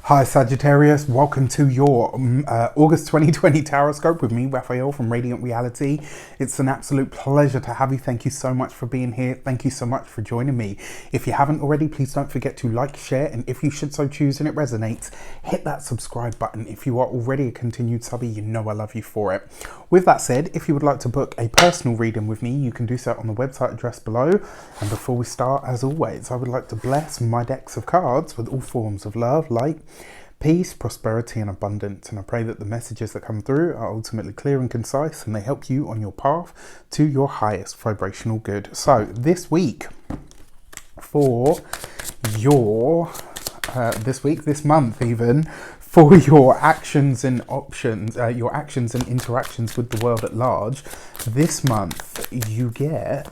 Hi Sagittarius, welcome to your August 2020 Tarot Scope with me, Raphael from Reydiant Reality. It's an absolute pleasure to have you. Thank you so much for being here. Thank you so much for joining me. If you haven't already, please don't forget to like, share, and if you should so choose and it resonates, hit that subscribe button. If you are already a continued subby, you know I love you for it. With that said, if you would like to book a personal reading with me, you can do so on the website address below. And before we start, as always, I would like to bless my decks of cards with all forms of love, light, peace, prosperity, and abundance. And I pray that the messages that come through are ultimately clear and concise and they help you on your path to your highest vibrational good. So this week for your, this month even, for your actions and options, your actions and interactions with the world at large, this month you get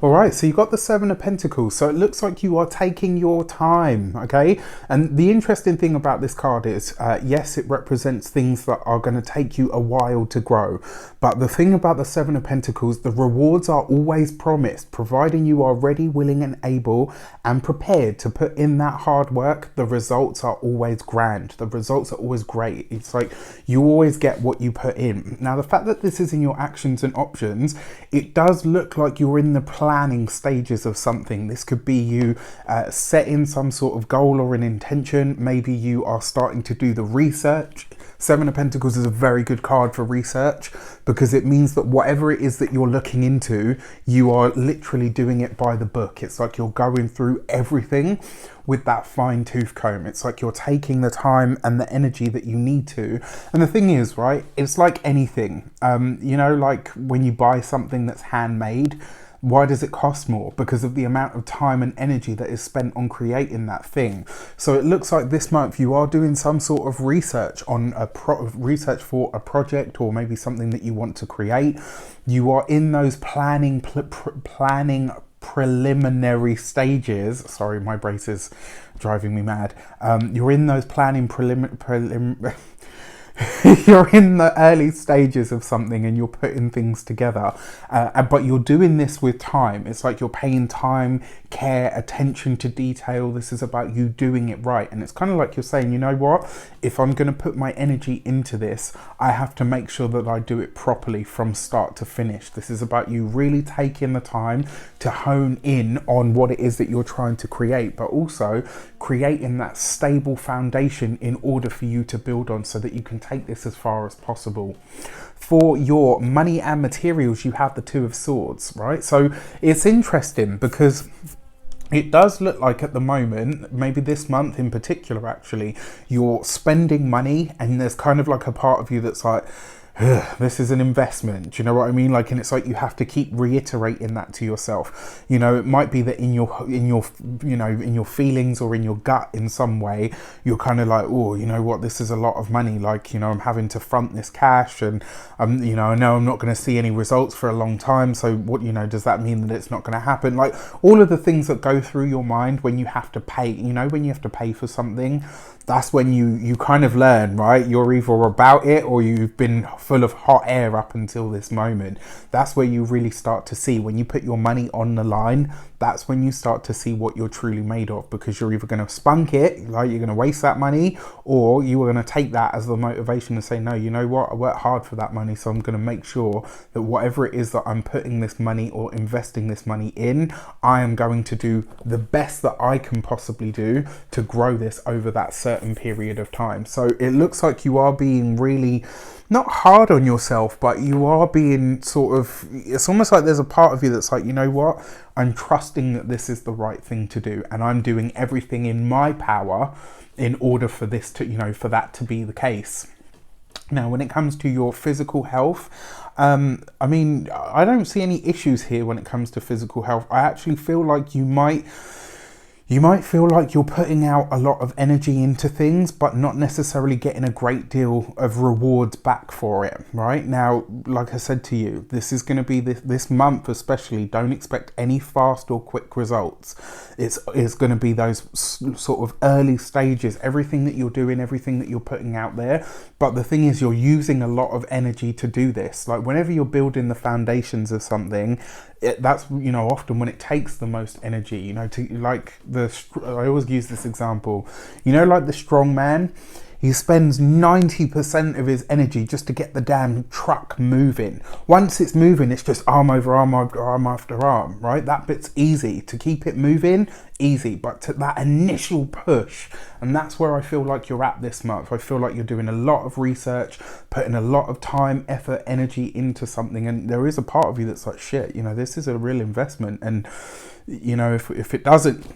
all right, so you got the Seven of Pentacles. So it looks like you are taking your time, okay? And the interesting thing about this card is, yes, it represents things that are going to take you a while to grow. But the thing about the Seven of Pentacles, the rewards are always promised, providing you are ready, willing, and able and prepared to put in that hard work. The results are always grand. The results are always great. It's like you always get what you put in. Now, the fact that this is in your actions and options, it does look like you're in the planning stages of something. This could be you setting some sort of goal or an intention. Maybe you are starting to do the research. Seven of Pentacles is a very good card for research because it means that whatever it is that you're looking into, you are literally doing it by the book. It's like you're going through everything with that fine-tooth comb. It's like you're taking the time and the energy that you need to. And the thing is, right, it's like anything. You know, like when you buy something that's handmade, why does it cost more? Because of the amount of time and energy that is spent on creating that thing. So it looks like this month you are doing some sort of research on research for a project or maybe something that you want to create. You are in those planning preliminary stages. Sorry, my brace is driving me mad. You're in those planning you're in the early stages of something and you're putting things together, but you're doing this with time. It's like you're paying time, care, attention to detail. This is about you doing it right. And it's kind of like you're saying, you know what, if I'm going to put my energy into this, I have to make sure that I do it properly from start to finish. This is about you really taking the time to hone in on what it is that you're trying to create, but also creating that stable foundation in order for you to build on so that you can take this as far as possible. For your money and materials, you have the Two of Swords, right? So it's interesting because it does look like at the moment, maybe this month in particular, actually, you're spending money and there's kind of like a part of you that's like, this is an investment. Do you know what I mean? Like, and it's like you have to keep reiterating that to yourself. You know, it might be that in your feelings or in your gut in some way, you're kind of like, oh, you know what, this is a lot of money. Like, you know, I'm having to front this cash and you know, I know I'm not going to see any results for a long time. So what, you know, does that mean that it's not going to happen? Like all of the things that go through your mind when you have to pay, you know, when you have to pay for something, that's when you kind of learn, right? You're either about it or you've been full of hot air up until this moment. That's where you really start to see when you put your money on the line. That's when you start to see what you're truly made of, because you're either going to spunk it, like you're going to waste that money, or you are going to take that as the motivation to say, no, you know what, I worked hard for that money, so I'm going to make sure that whatever it is that I'm putting this money or investing this money in, I am going to do the best that I can possibly do to grow this over that certain period of time. So it looks like you are being really not hard on yourself, but you are being sort of, it's almost like there's a part of you that's like, you know what, I'm trusting that this is the right thing to do and I'm doing everything in my power in order for this to, you know, for that to be the case. Now, when it comes to your physical health, I mean, I don't see any issues here when it comes to physical health. I actually feel like you might You might feel like you're putting out a lot of energy into things, but not necessarily getting a great deal of rewards back for it, right? Now, like I said to you, this is going to be this month especially, don't expect any fast or quick results. It's going to be those sort of early stages, everything that you're doing, everything that you're putting out there. But the thing is, you're using a lot of energy to do this. Like whenever you're building the foundations of something, that's, you know, often when it takes the most energy, you know, to like I always use this example, you know, like the strong man, he spends 90% of his energy just to get the damn truck moving. Once it's moving, it's just arm over arm, arm after arm, right? That bit's easy. To keep it moving, easy. But to that initial push, and that's where I feel like you're at this month. I feel like you're doing a lot of research, putting a lot of time, effort, energy into something. And there is a part of you that's like, shit, you know, this is a real investment. And, you know, if it doesn't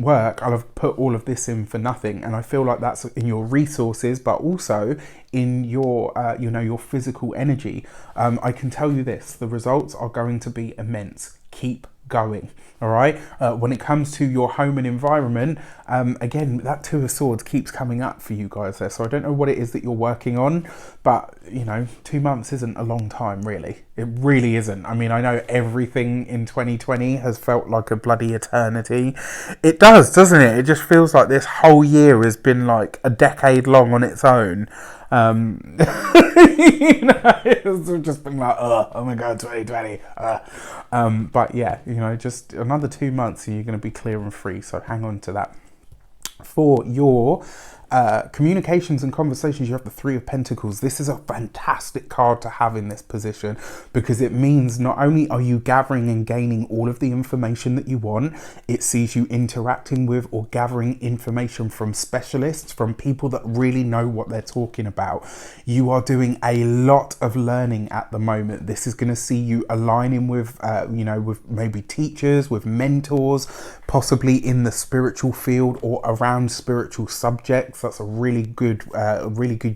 work, I'll have put all of this in for nothing. And I feel like that's in your resources, but also in your, you know, your physical energy. I can tell you this, the results are going to be immense. Keep going. All right. When it comes to your home and environment, again, that Two of Swords keeps coming up for you guys there. So I don't know what it is that you're working on, but you know, 2 months isn't a long time, really. It really isn't. I mean, I know everything in 2020 has felt like a bloody eternity. It does, doesn't it? It just feels like this whole year has been like a decade long on its own. You know, it's just been like, oh my god, 2020. But yeah, you know, just another 2 months and you're going to be clear and free. So hang on to that. For your communications and conversations, you have the Three of Pentacles. This is a fantastic card to have in this position because it means not only are you gathering and gaining all of the information that you want, it sees you interacting with or gathering information from specialists, from people that really know what they're talking about. You are doing a lot of learning at the moment. This is going to see you aligning with, you know, with maybe teachers, with mentors, possibly in the spiritual field or around spiritual subjects. That's a really good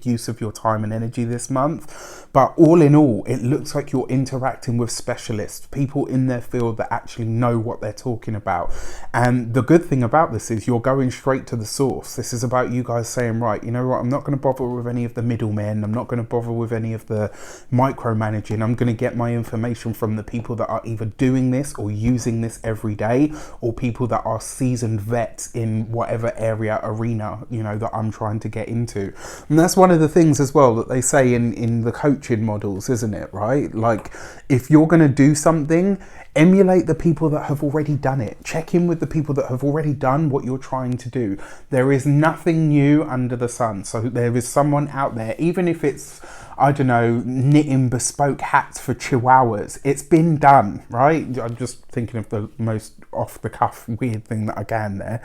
use of your time and energy this month. But all in all, it looks like you're interacting with specialists, people in their field that actually know what they're talking about. And the good thing about this is you're going straight to the source. This is about you guys saying, right, you know what, I'm not going to bother with any of the middlemen. I'm not going to bother with any of the micromanaging. I'm going to get my information from the people that are either doing this or using this every day, or people that are seasoned vets in whatever area, arena, you know, that I'm trying to get into. And that's one of the things as well that they say in the coaching models, isn't it, right? Like, if you're going to do something, emulate the people that have already done it. Check in with the people that have already done what you're trying to do. There is nothing new under the sun. So there is someone out there, even if it's, I don't know, knitting bespoke hats for chihuahuas. It's been done, right? I'm just thinking of the most off-the-cuff weird thing that I can there.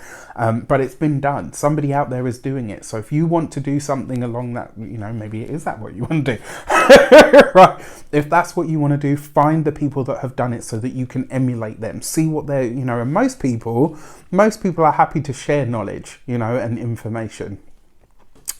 But it's been done. Somebody out there is doing it. So if you want to do something along that, you know, maybe is that what you want to do? Right. If that's what you want to do, find the people that have done it so that you can emulate them. See what they're, you know, and most people are happy to share knowledge, you know, and information.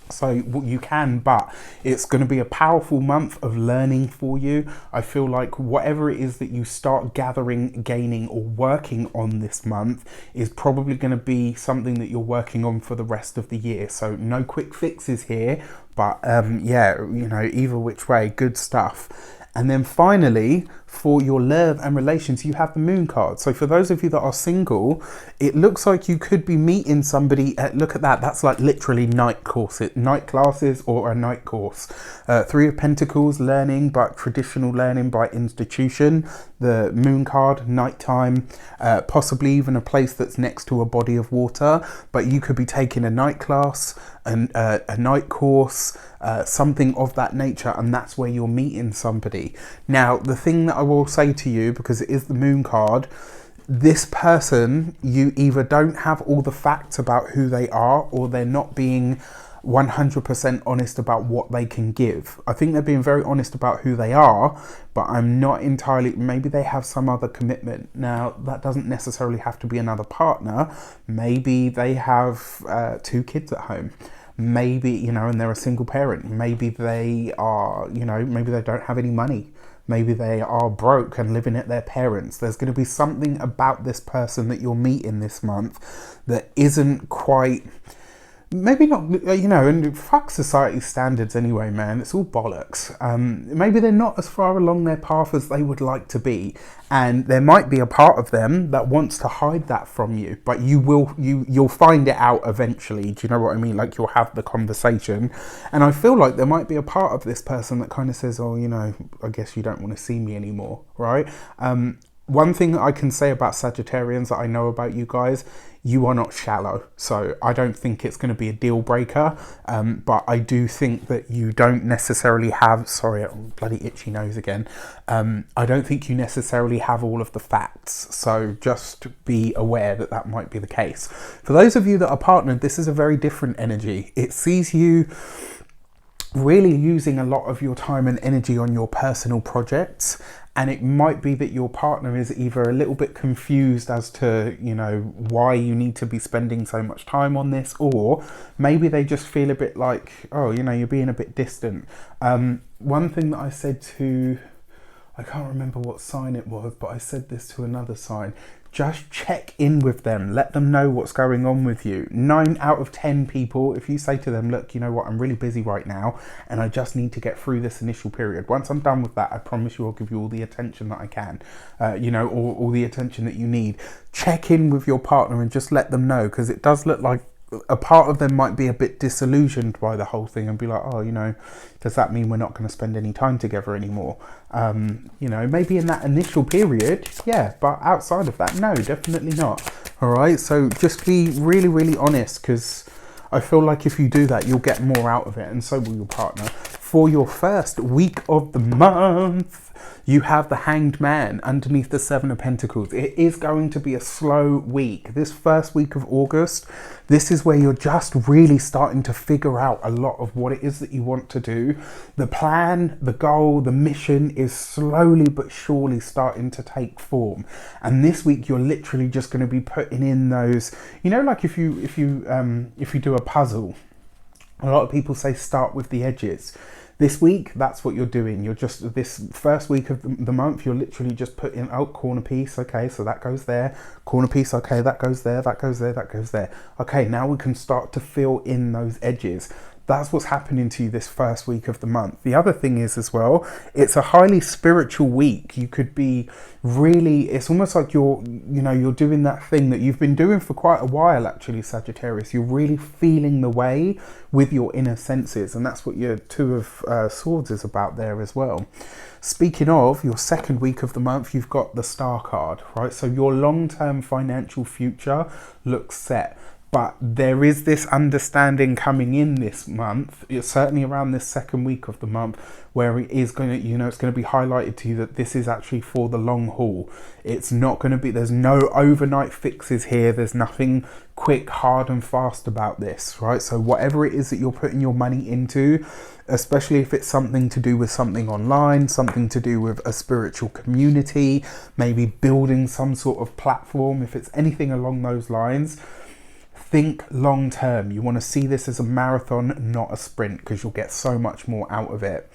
So you can, but it's going to be a powerful month of learning for you. I feel like whatever it is that you start gathering, gaining, or working on this month is probably going to be something that you're working on for the rest of the year. So no quick fixes here, but yeah, you know, either which way, good stuff. And then finally, for your love and relations, you have the Moon card. So for those of you that are single, it looks like you could be meeting somebody. Look at that. That's like literally night classes or a night course. Three of Pentacles, learning, but traditional learning by institution. The Moon card, nighttime, possibly even a place that's next to a body of water. But you could be taking a night class, a night course, something of that nature, and that's where you're meeting somebody. Now, the thing that I will say to you, because it is the Moon card, this person, you either don't have all the facts about who they are, or they're not being 100% honest about what they can give. I think they're being very honest about who they are, but I'm not entirely, maybe they have some other commitment. Now, that doesn't necessarily have to be another partner. Maybe they have 2 kids at home. Maybe, you know, and they're a single parent. Maybe they are, you know, maybe they don't have any money. Maybe they are broke and living at their parents'. There's going to be something about this person that you're meeting this month that isn't quite, maybe not, you know, and fuck society standards anyway, man. It's all bollocks. Maybe they're not as far along their path as they would like to be, and there might be a part of them that wants to hide that from you, but you'll find it out eventually. Do you know what I mean? Like, you'll have the conversation, and I feel like there might be a part of this person that kind of says, oh, you know, I guess you don't want to see me anymore, right? One thing that I can say about Sagittarians that I know about you guys, you are not shallow. So I don't think it's going to be a deal breaker. But I do think that you don't necessarily have, sorry, bloody itchy nose again. I don't think you necessarily have all of the facts. So just be aware that that might be the case. For those of you that are partnered, this is a very different energy. It sees you really using a lot of your time and energy on your personal projects, and it might be that your partner is either a little bit confused as to, you know, why you need to be spending so much time on this, or maybe they just feel a bit like, oh, you know, you're being a bit distant. One thing that I said to, I can't remember what sign it was, but I said this to another sign. Just check in with them. Let them know what's going on with you. 9 out of 10 people, if you say to them, look, you know what, I'm really busy right now and I just need to get through this initial period. Once I'm done with that, I promise you I'll give you all the attention that I can, you know, all the attention that you need. Check in with your partner and just let them know, because it does look like a part of them might be a bit disillusioned by the whole thing and be like, oh, you know, does that mean we're not going to spend any time together anymore? You know, maybe in that initial period, yeah, but outside of that, no, definitely not. All right, so just be really, really honest, because I feel like if you do that, you'll get more out of it, and so will your partner. For your first week of the month, you have the Hanged Man underneath the 7 of Pentacles. It is going to be a slow week. This first week of August, this is where you're just really starting to figure out a lot of what it is that you want to do. The plan, the goal, the mission is slowly but surely starting to take form. And this week, you're literally just going to be putting in those, you know, like if you do a puzzle, a lot of people say start with the edges. This week, that's what you're doing. You're just, this first week of the month, you're literally just putting, oh, corner piece, okay, so that goes there. Corner piece, okay, that goes there, that goes there, that goes there. Okay, now we can start to fill in those edges. That's what's happening to you this first week of the month. The other thing is as well, it's a highly spiritual week. You could be really, it's almost like you're doing that thing that you've been doing for quite a while, actually, Sagittarius. You're really feeling the way with your inner senses, and that's what your 2 of Swords is about there as well. Speaking of your second week of the month, you've got the Star card, right? So your long-term financial future looks set. But there is this understanding coming in this month, it's certainly around this second week of the month, where it is going to, you know, it's going to be highlighted to you that this is actually for the long haul. It's not going to be, there's no overnight fixes here. There's nothing quick, hard and fast about this, right? So whatever it is that you're putting your money into, especially if it's something to do with something online, something to do with a spiritual community, maybe building some sort of platform, if it's anything along those lines, think long term. You want to see this as a marathon, not a sprint, because you'll get so much more out of it.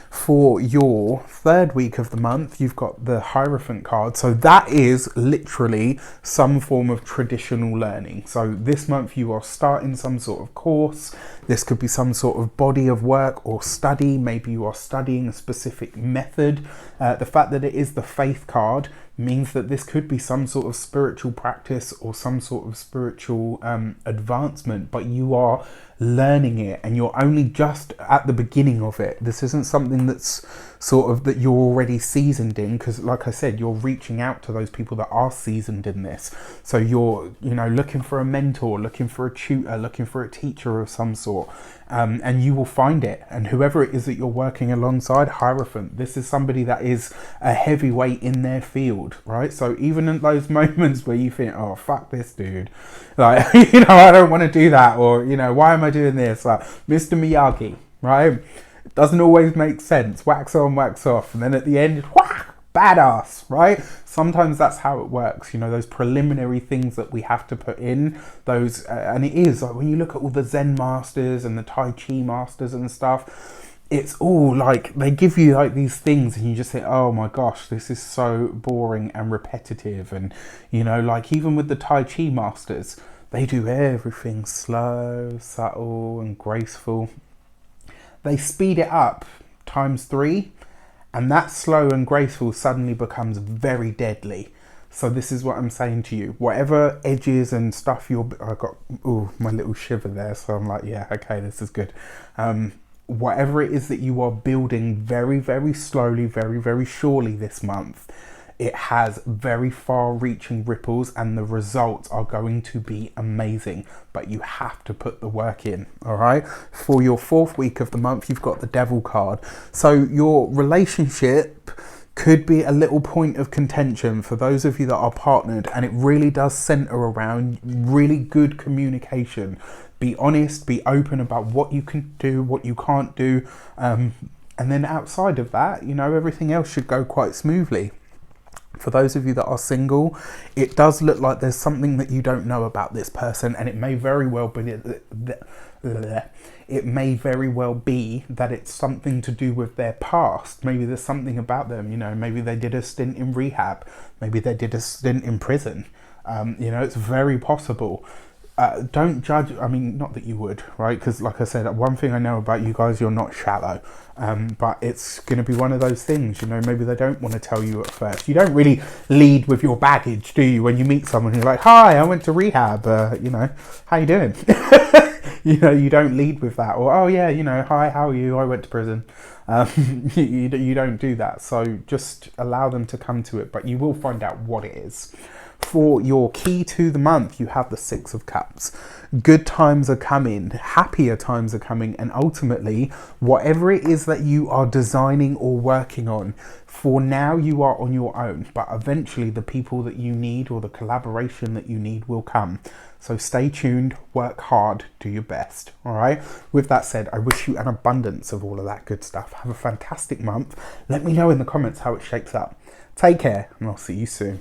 For your third week of the month, you've got the Hierophant card. So that is literally some form of traditional learning. So this month you are starting some sort of course. This could be some sort of body of work or study. Maybe you are studying a specific method. The fact that it is the Faith card means that this could be some sort of spiritual practice or some sort of spiritual advancement, but you are learning it and you're only just at the beginning of it. This isn't something that's sort of that you're already seasoned in, because like I said, you're reaching out to those people that are seasoned in this. So you're, you know, looking for a mentor, looking for a tutor, looking for a teacher of some sort, and you will find it. And whoever it is that you're working alongside, Hierophant, this is somebody that is a heavyweight in their field, right? So even in those moments where you think, oh, fuck this dude, like, you know, I don't want to do that, or, you know, why am I doing this? Like Mr. Miyagi, right? It doesn't always make sense. Wax on, wax off. And then at the end, whack, badass, right? Sometimes that's how it works. You know, those preliminary things that we have to put in, those, and it is like when you look at all the Zen masters and the Tai Chi masters and stuff, it's all like they give you like these things and you just think, oh my gosh, this is so boring and repetitive. And you know, like even with the Tai Chi masters, they do everything slow, subtle and graceful. They speed it up ×3, and that slow and graceful suddenly becomes very deadly. So this is what I'm saying to you. Whatever edges and stuff I got, ooh, my little shiver there. So I'm like, yeah, okay, this is good. Whatever it is that you are building very, very slowly, very, very surely this month, it has very far-reaching ripples and the results are going to be amazing. But you have to put the work in, all right? For your 4th week of the month, you've got the Devil card. So your relationship could be a little point of contention for those of you that are partnered, and it really does center around really good communication. Be honest, be open about what you can do, what you can't do, and then outside of that, you know, everything else should go quite smoothly. For those of you that are single, it does look like there's something that you don't know about this person, and it may very well be that it's something to do with their past. Maybe there's something about them, you know, maybe they did a stint in rehab, maybe they did a stint in prison. You know, it's very possible. Don't judge, I mean, not that you would, right? Because like I said, one thing I know about you guys, you're not shallow. But it's going to be one of those things, you know, maybe they don't want to tell you at first. You don't really lead with your baggage, do you? When you meet someone who's like, hi, I went to rehab, you know, how you doing? You know, you don't lead with that. Or, oh yeah, you know, hi, how are you? I went to prison. You don't do that. So just allow them to come to it, but you will find out what it is. For your key to the month, you have the 6 of Cups. Good times are coming, happier times are coming, and ultimately, whatever it is that you are designing or working on, for now you are on your own, but eventually the people that you need or the collaboration that you need will come. So stay tuned, work hard, do your best, all right? With that said, I wish you an abundance of all of that good stuff. Have a fantastic month. Let me know in the comments how it shapes up. Take care, and I'll see you soon.